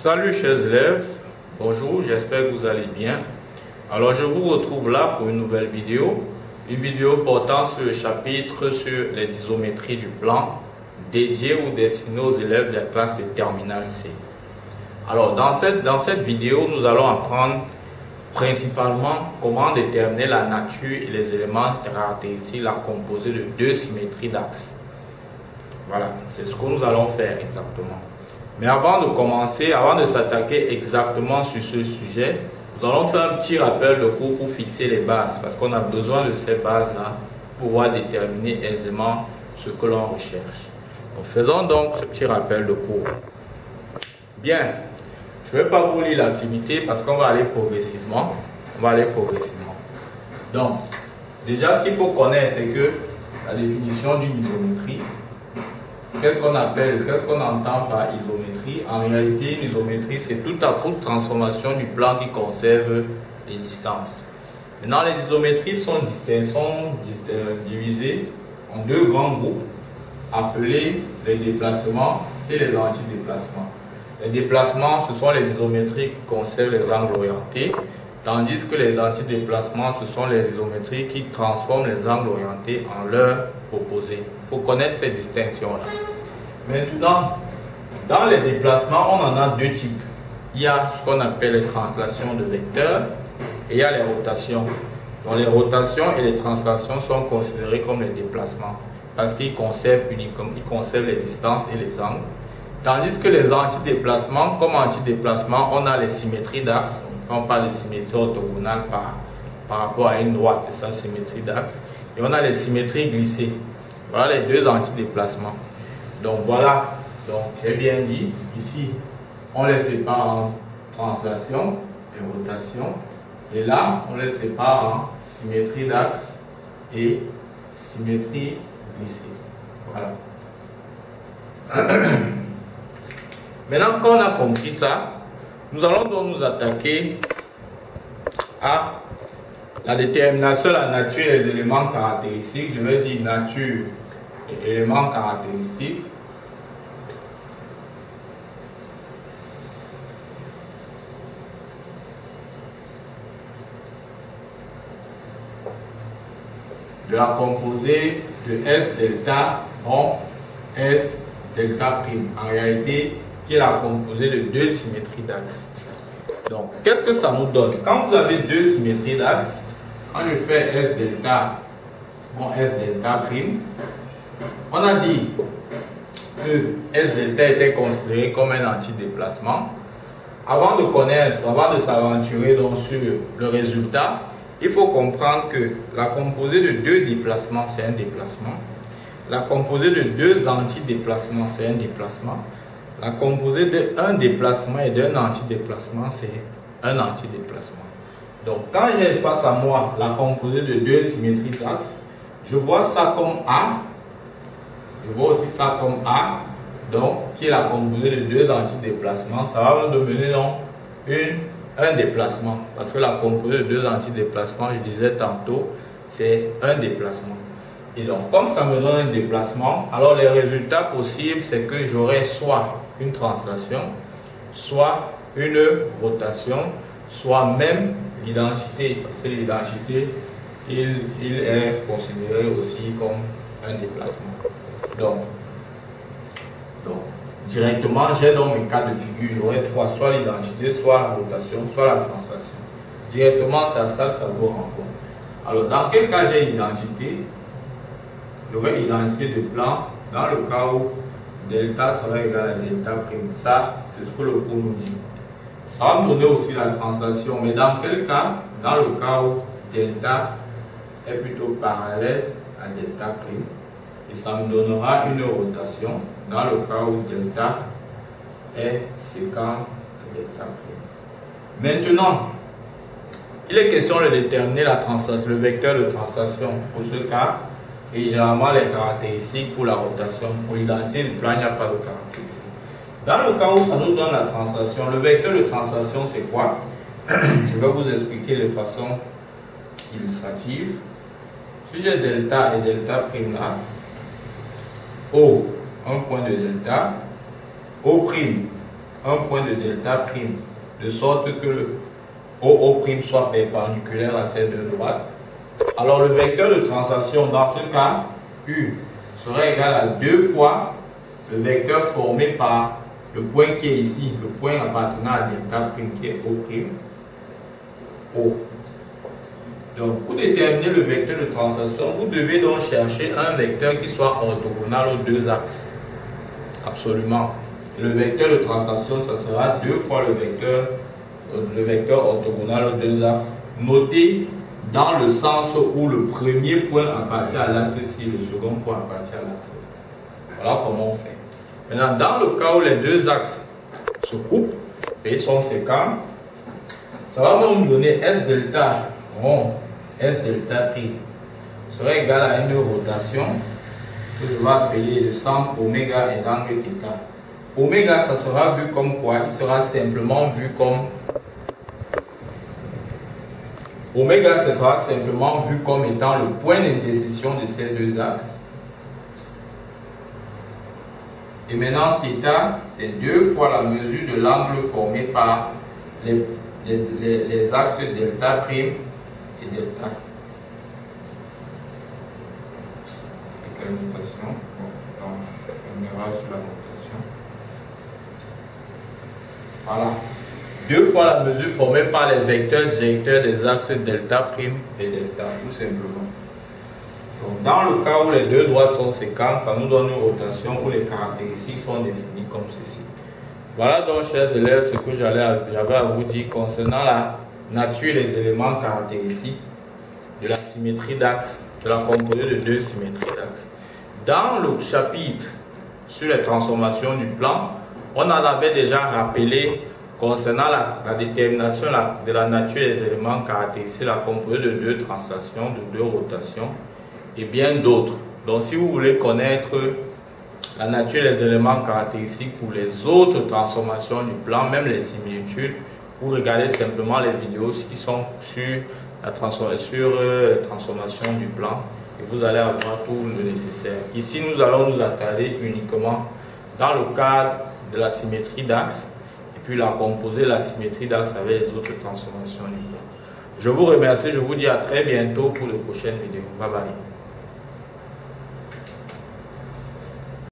Salut chers élèves, bonjour, j'espère que vous allez bien. Alors je vous retrouve là pour une nouvelle vidéo, portant sur le chapitre sur les isométries du plan, dédié ou destiné aux élèves de la classe de terminale C. Alors dans cette vidéo, nous allons apprendre principalement comment déterminer la nature et les éléments caractéristiques la composée de deux symétries d'axes. Voilà, c'est ce que nous allons faire exactement. Mais avant de commencer, avant de s'attaquer exactement sur ce sujet, nous allons faire un petit rappel de cours pour fixer les bases, parce qu'on a besoin de ces bases-là pour pouvoir déterminer aisément ce que l'on recherche. Donc, faisons donc ce petit rappel de cours. Bien, je ne vais pas vous lire l'activité parce qu'on va aller progressivement. Donc, déjà, ce qu'il faut connaître, c'est que la définition d'une isométrie, qu'est-ce qu'on entend par isométrie? En réalité, une isométrie, c'est toute transformation du plan qui conserve les distances. Maintenant, les isométries sont divisées en deux grands groupes appelés les déplacements et les antidéplacements. Les déplacements, ce sont les isométries qui conservent les angles orientés, tandis que les antidéplacements, ce sont les isométries qui transforment les angles orientés en leurs opposés. Il faut connaître ces distinctions-là. Maintenant, dans les déplacements, on en a deux types. Il y a ce qu'on appelle les translations de vecteurs et il y a les rotations. Donc les rotations et les translations sont considérées comme les déplacements parce qu'ils conservent les distances et les angles. Tandis que les antidéplacements, comme antidéplacement, on a les symétries d'axe. On parle de symétrie orthogonale par rapport à une droite, c'est ça, symétrie d'axe. Et on a les symétries glissées. Voilà les deux antidéplacements. Donc voilà, donc j'ai bien dit, ici, on les sépare en translation et rotation. Et là, on les sépare en symétrie d'axe et symétrie glissée. Voilà. Maintenant, quand on a compris ça, nous allons donc nous attaquer à la détermination, la nature et les éléments caractéristiques. Je vais dire nature et éléments caractéristiques. De la composée de S delta rond S delta prime. En réalité, qui est la composée de deux symétries d'axes. Donc, qu'est-ce que ça nous donne? Quand vous avez deux symétries d'axes, quand je fais S delta rond S delta prime, on a dit que S delta était considéré comme un antidéplacement. Avant de s'aventurer donc sur le résultat, il faut comprendre que la composée de deux déplacements, c'est un déplacement. La composée de deux antidéplacements, c'est un déplacement. La composée d'un déplacement et d'un antidéplacement, c'est un antidéplacement. Donc, quand j'ai face à moi la composée de deux symétries d'axes, je vois ça comme A. Je vois aussi ça comme A, donc, qui est la composée de deux antidéplacements. Ça va me donner donc un déplacement. Parce que la composée de deux antidéplacements, je disais tantôt, c'est un déplacement. Et donc, comme ça me donne un déplacement, alors les résultats possibles, c'est que j'aurai soit une translation, soit une rotation, soit même l'identité. Parce que l'identité, il est considéré aussi comme un déplacement. Donc directement, j'ai donc mes cas de figure, j'aurai trois, soit l'identité, soit la rotation, soit la translation. Directement, c'est à ça que ça vous rencontre. Alors, dans quel cas j'ai l'identité? J'aurai l'identité de plan dans le cas où delta sera égal à delta prime. Ça, c'est ce que le cours nous dit. Ça va me donner aussi la translation, mais dans quel cas? Dans le cas où delta est plutôt parallèle à delta prime. Et ça me donnera une rotation dans le cas où delta est séquent à delta prime. Maintenant, il est question de déterminer la translation, le vecteur de translation pour ce cas et généralement les caractéristiques pour la rotation. Pour l'identité du plan, il n'y a pas de caractéristiques. Dans le cas où ça nous donne la translation, le vecteur de translation c'est quoi? Je vais vous expliquer de façon illustrative. Si j'ai delta et delta prime là, O, un point de delta, O prime, un point de delta prime, de sorte que le OO prime soit perpendiculaire à celle de droite, alors le vecteur de translation dans ce cas, U, serait égal à 2 fois le vecteur formé par le point qui est ici, le point appartenant à delta prime qui est O prime, O. Donc, pour déterminer le vecteur de translation, vous devez donc chercher un vecteur qui soit orthogonal aux deux axes. Absolument. Le vecteur de translation, ça sera 2 fois le vecteur orthogonal aux deux axes, noté dans le sens où le premier point appartient à l'axe ci, le second point appartient à l'axe. Voilà comment on fait. Maintenant, dans le cas où les deux axes se coupent et sont séquents, ça va nous donner S delta rond, S delta prime serait égal à une rotation que je vais appeler le centre oméga et d'angle θ. Oméga, ça sera vu comme quoi? Il sera simplement vu comme oméga, ça sera simplement vu comme étant le point d'intersection de ces deux axes. Et maintenant, θ, c'est 2 fois la mesure de l'angle formé par les axes delta prime et delta. Quelle notation? Bon, on verra sur la notation. Voilà. 2 fois la mesure formée par les vecteurs directeurs des axes delta prime et delta, tout simplement. Donc, dans le cas où les deux droites sont séquentes, ça nous donne une rotation où les caractéristiques sont définies comme ceci. Voilà donc, chers élèves, ce que j'avais à vous dire concernant la nature et les éléments caractéristiques de la symétrie d'axe, de la composée de deux symétries d'axe. Dans le chapitre sur les transformations du plan, on en avait déjà rappelé concernant la détermination de la nature des éléments caractéristiques, la composée de deux translations, de deux rotations et bien d'autres. Donc si vous voulez connaître la nature des éléments caractéristiques pour les autres transformations du plan, même les similitudes, vous regardez simplement les vidéos qui sont sur la transformation du plan et vous allez avoir tout le nécessaire. Ici, nous allons nous attarder uniquement dans le cadre de la symétrie d'axe et puis la composer la symétrie d'axe avec les autres transformations du plan. Je vous remercie, je vous dis à très bientôt pour de prochaines vidéos. Bye bye.